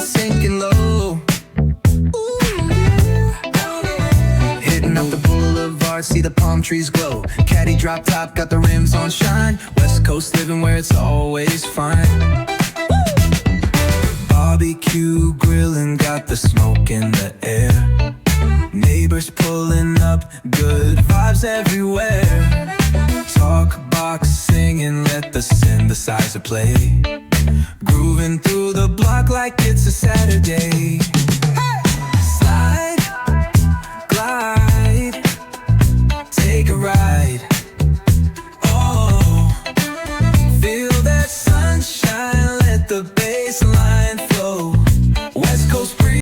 sinking low. Hitting up the boulevard, see the palm trees glow. Caddy drop top, got the rims on shine. West Coast living where it's always fine. Barbecue grilling, got the smoke in the air. Neighbors pulling up, good vibes everywhere. Talk box singing, let the synthesizer play. Grooving through the block like it's a Saturday.